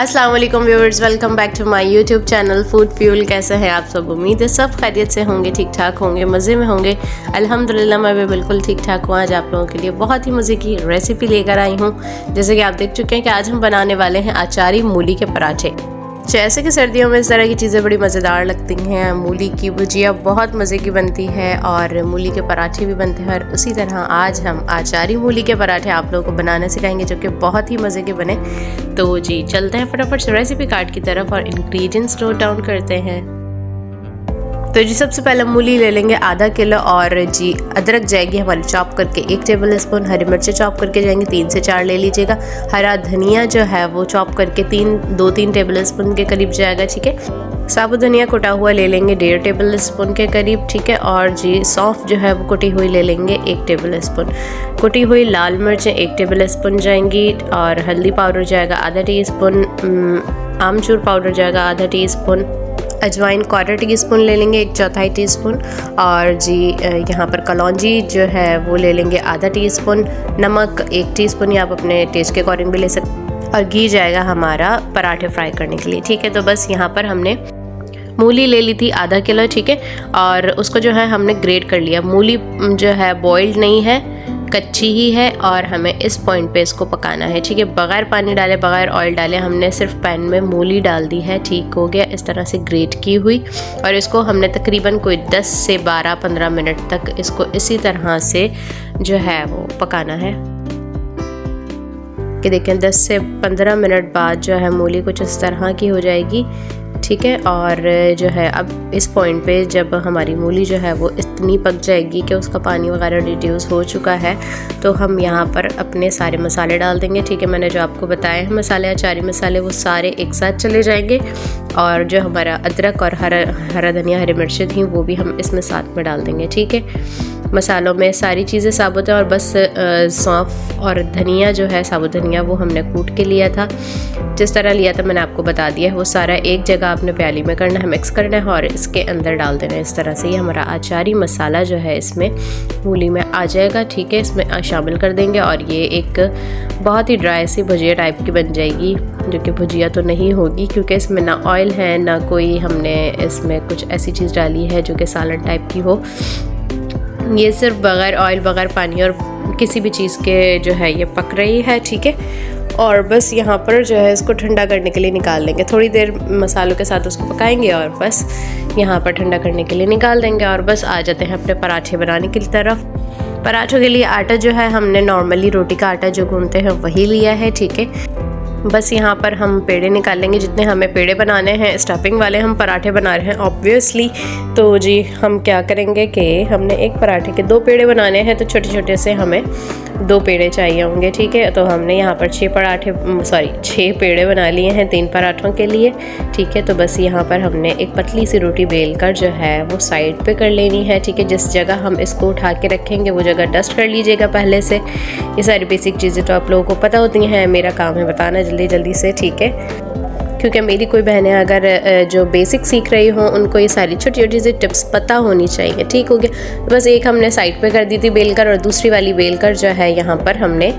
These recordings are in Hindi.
अस्सलाम वालेकुम viewers, welcome back to my YouTube channel food fuel. कैसे हैं आप सब? उम्मीद है सब खैरियत से होंगे, ठीक ठाक होंगे, मज़े में होंगे। अल्हम्दुलिल्लाह मैं भी बिल्कुल ठीक ठाक हूँ। आज आप लोगों के लिए बहुत ही मज़े की रेसिपी लेकर आई हूँ। जैसे कि आप देख चुके हैं कि आज हम बनाने वाले हैं अचारी मूली के पराठे। जैसे कि सर्दियों में इस तरह की चीज़ें बड़ी मज़ेदार लगती हैं। मूली की भुजिया बहुत मज़े की बनती है और मूली के पराठे भी बनते हैं, और उसी तरह आज हम अचारी मूली के पराठे आप लोगों को बनाना सिखाएंगे जो कि बहुत ही मज़े के बने। तो जी चलते हैं फटाफट से रेसिपी कार्ड की तरफ और इंग्रेडिएंट्स नोट डाउन करते हैं। तो जी सबसे पहले मूली ले लेंगे आधा किलो, और जी अदरक जाएगी हमारी चॉप करके 1 टेबल स्पून, हरी मिर्चें चॉप करके जाएंगी 3 से 4 ले लीजिएगा। हरा धनिया जो है वो चॉप करके 2-3 टेबल स्पून के करीब जाएगा, ठीक है। साबुत धनिया कुटा हुआ ले लेंगे 1.5 टेबल स्पून के करीब, ठीक है। और जी सौंफ जो है वो कुटी हुई ले लेंगे 1 टेबल स्पून। कुटी हुई लाल मिर्चें 1 टेबल स्पून जाएंगी, और हल्दी पाउडर जाएगा आधा टी स्पून, आमचूर पाउडर जाएगा आधा टी स्पून, अजवाइन 1/4 टीस्पून ले लेंगे 1/4 टीस्पून, और जी यहाँ पर कलौंजी जो है वो ले लेंगे आधा टीस्पून, नमक 1 टीस्पून या आप अपने टेस्ट के अकॉर्डिंग भी ले सकते, और घी जाएगा हमारा पराठे फ्राई करने के लिए, ठीक है। तो बस यहाँ पर हमने मूली ले ली थी आधा किलो, ठीक है, और उसको जो है हमने ग्रेट कर लिया। मूली जो है बॉइल्ड नहीं है, कच्ची ही है, और हमें इस पॉइंट पे इसको पकाना है, ठीक है। बगैर पानी डाले, बगैर ऑयल डाले हमने सिर्फ पैन में मूली डाल दी है, ठीक हो गया। इस तरह से ग्रेट की हुई, और इसको हमने तकरीबन कोई 10 से 12-15 मिनट तक इसको इसी तरह से जो है वो पकाना है। कि देखें 10 से 15 मिनट बाद जो है मूली कुछ इस तरह की हो जाएगी, ठीक है। और जो है अब इस पॉइंट पे जब हमारी मूली जो है वो इतनी पक जाएगी कि उसका पानी वगैरह रिड्यूस हो चुका है, तो हम यहाँ पर अपने सारे मसाले डाल देंगे, ठीक है। मैंने जो आपको बताया है मसाले, अचारी मसाले, वो सारे एक साथ चले जाएंगे, और जो हमारा अदरक और हरा धनिया, हरी मिर्चें थी वो भी हम इसमें साथ में डाल देंगे, ठीक है। मसालों में सारी चीज़ें साबुत है, और बस सौंफ और धनिया जो है, साबुत धनिया, वो हमने कूट के लिया था। जिस तरह लिया था मैंने आपको बता दिया है। वो सारा एक जगह आपने प्याली में करना है, मिक्स करना है, और इसके अंदर डाल देना है इस तरह से। ये हमारा अचारी मसाला जो है इसमें मूली में आ जाएगा, ठीक है। इसमें शामिल कर देंगे, और ये एक बहुत ही ड्राई सी भुजिया टाइप की बन जाएगी, जो कि भुजिया तो नहीं होगी क्योंकि इसमें ना ऑयल है, ना कोई हमने इसमें कुछ ऐसी चीज़ डाली है जो कि सालन टाइप की हो। ये सिर्फ बगैर ऑयल, बगैर पानी और किसी भी चीज़ के जो है ये पक रही है, ठीक है। और बस यहाँ पर जो है इसको ठंडा करने के लिए निकाल देंगे। थोड़ी देर मसालों के साथ उसको पकाएंगे, और बस यहाँ पर ठंडा करने के लिए निकाल देंगे, और बस आ जाते हैं अपने पराठे बनाने की तरफ। पराठों के लिए आटा जो है हमने नॉर्मली रोटी का आटा जो गूंथते हैं वही लिया है, ठीक है। बस यहाँ पर हम पेड़े निकाल लेंगे, जितने हमें पेड़े बनाने हैं। स्टफिंग वाले हम पराठे बना रहे हैं ऑब्वियसली। तो जी हम क्या करेंगे कि हमने एक पराठे के 2 पेड़े बनाने हैं, तो छोटे छोटे से हमें 2 पेड़े चाहिए होंगे, ठीक है। तो हमने यहाँ पर 6 पेड़े बना लिए हैं 3 पराठों के लिए, ठीक है। तो बस यहाँ पर हमने एक पतली सी रोटी बेल कर जो है वो साइड पे कर लेनी है, ठीक है। जिस जगह हम इसको उठा के रखेंगे वो जगह डस्ट कर लीजिएगा पहले से। ये सारी बेसिक चीज़ें तो आप लोगों को पता होती हैं, मेरा काम है बताना जल्दी से, ठीक है। क्योंकि मेरी कोई बहनें अगर जो बेसिक सीख रही हों उनको ये सारी छोटी छोटी सी टिप्स पता होनी चाहिए, ठीक हो गया। तो बस एक हमने साइड पे कर दी थी बेलकर, और दूसरी वाली बेलकर जो है यहाँ पर हमने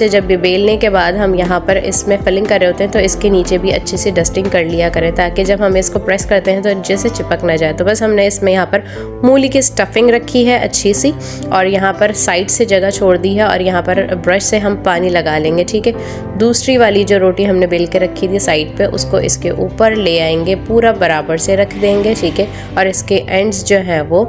जब भी बेलने के बाद हम यहाँ पर इसमें फिलिंग कर रहे होते हैं तो इसके नीचे भी अच्छे से डस्टिंग कर लिया करें, ताकि जब हम इसको प्रेस करते हैं तो जैसे चिपक ना जाए। तो बस हमने इसमें यहाँ पर मूली की स्टफिंग रखी है अच्छी सी, और यहाँ पर साइड से जगह छोड़ दी है, और यहाँ पर ब्रश से हम पानी लगा लेंगे, ठीक है। दूसरी वाली जो रोटी हमने बेल के रखी थी साइड पे, उसको इसके ऊपर ले आएंगे, पूरा बराबर से रख देंगे, ठीक है। और इसके एंड्स जो हैं वो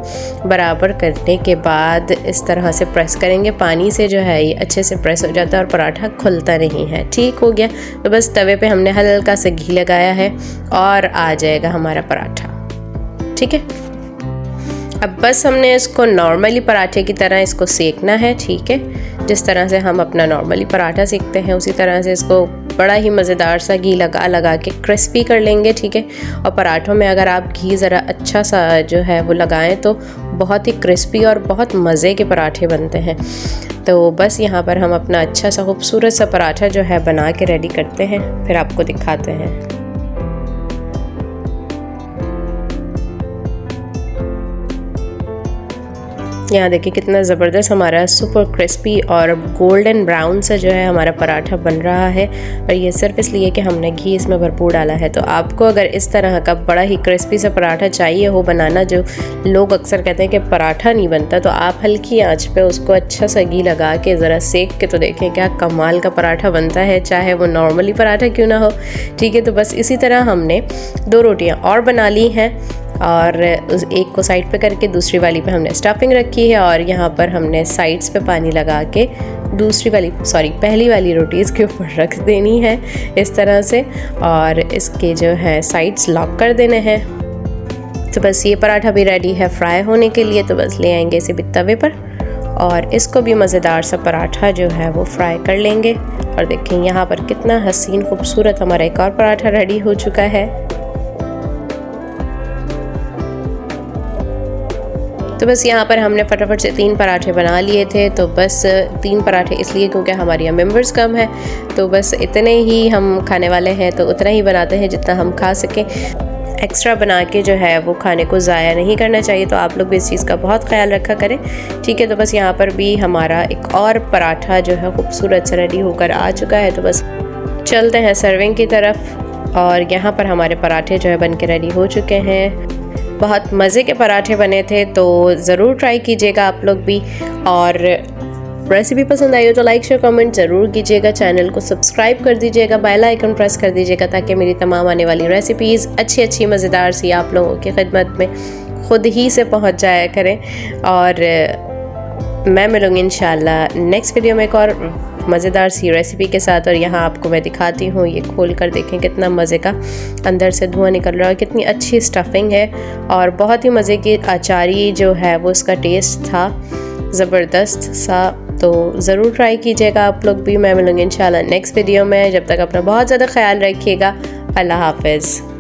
बराबर करने के बाद इस तरह से प्रेस करेंगे। पानी से जो है ये अच्छे से प्रेस हो जाता है और पराठा खुलता नहीं है, ठीक हो गया। तो बस तवे पे हमने हल्का सा घी लगाया है, और आ जाएगा हमारा पराठा, ठीक है। अब बस हमने इसको नॉर्मली पराठे की तरह इसको सेकना है, ठीक है। जिस तरह से हम अपना नॉर्मली पराठा सेकते हैं उसी तरह से इसको बड़ा ही मज़ेदार सा घी लगा के क्रिस्पी कर लेंगे, ठीक है। और पराठों में अगर आप घी ज़रा अच्छा सा जो है वो लगाएं तो बहुत ही क्रिस्पी और बहुत मज़े के पराठे बनते हैं। तो बस यहाँ पर हम अपना अच्छा सा खूबसूरत सा पराठा जो है बना के रेडी करते हैं, फिर आपको दिखाते हैं। यहाँ देखिए कितना ज़बरदस्त हमारा सुपर क्रिस्पी और गोल्डन ब्राउन सा जो है हमारा पराठा बन रहा है। और ये सिर्फ इसलिए कि हमने घी इसमें भरपूर डाला है। तो आपको अगर इस तरह का बड़ा ही क्रिस्पी सा पराठा चाहिए हो बनाना, जो लोग अक्सर कहते हैं कि पराठा नहीं बनता, तो आप हल्की आंच पे उसको अच्छा सा घी लगा के ज़रा सेक के तो देखें क्या कमाल का पराठा बनता है, चाहे वो नॉर्मली पराठा क्यों ना हो। ठीक है, तो बस इसी तरह हमने 2 रोटियाँ और बना ली हैं और एक को साइड पे करके दूसरी वाली पे हमने स्टफिंग रखी है और यहाँ पर हमने साइड्स पे पानी लगा के पहली वाली रोटी इसके ऊपर रख देनी है इस तरह से, और इसके जो है साइड्स लॉक कर देने हैं। तो बस ये पराठा भी रेडी है फ्राई होने के लिए। तो बस ले आएंगे इसे भी तवे पर और इसको भी मज़ेदार सा पराठा जो है वो फ्राई कर लेंगे। और देखें यहाँ पर कितना हसीन खूबसूरत हमारा एक और पराठा रेडी हो चुका है। तो बस यहाँ पर हमने फटाफट से 3 पराठे बना लिए थे। तो बस 3 पराठे इसलिए क्योंकि हमारे यहाँ मेंबर्स कम हैं, तो बस इतने ही हम खाने वाले हैं, तो उतना ही बनाते हैं जितना हम खा सकें। एक्स्ट्रा बना के जो है वो खाने को ज़ाया नहीं करना चाहिए, तो आप लोग भी इस चीज़ का बहुत ख्याल रखा करें। ठीक है, तो बस यहाँ पर भी हमारा एक और पराठा जो है खूबसूरत से रेडी होकर आ चुका है। तो बस चलते हैं सर्विंग की तरफ। और यहाँ पर हमारे पराठे जो है बन के रेडी हो चुके हैं। बहुत मज़े के पराठे बने थे, तो ज़रूर ट्राई कीजिएगा आप लोग भी। और रेसिपी पसंद आई हो तो लाइक शेयर कमेंट ज़रूर कीजिएगा। चैनल को सब्सक्राइब कर दीजिएगा, बेल आइकन प्रेस कर दीजिएगा ताकि मेरी तमाम आने वाली रेसिपीज़ अच्छी मज़ेदार सी आप लोगों की खिदमत में ख़ुद ही से पहुंच जाया करें। और मैं मिलूँगी इंशाल्लाह नेक्स्ट वीडियो में एक और मज़ेदार सी रेसिपी के साथ। और यहाँ आपको मैं दिखाती हूँ, ये खोल कर देखें कितना मज़े का अंदर से धुआं निकल रहा है, कितनी अच्छी स्टफिंग है और बहुत ही मज़े की अचारी जो है वो इसका टेस्ट था ज़बरदस्त सा। तो ज़रूर ट्राई कीजिएगा आप लोग भी। मैं मिलूँगी इंशाल्लाह नेक्स्ट वीडियो में। जब तक अपना बहुत ज़्यादा ख्याल रखिएगा। अल्लाह हाफ़िज़।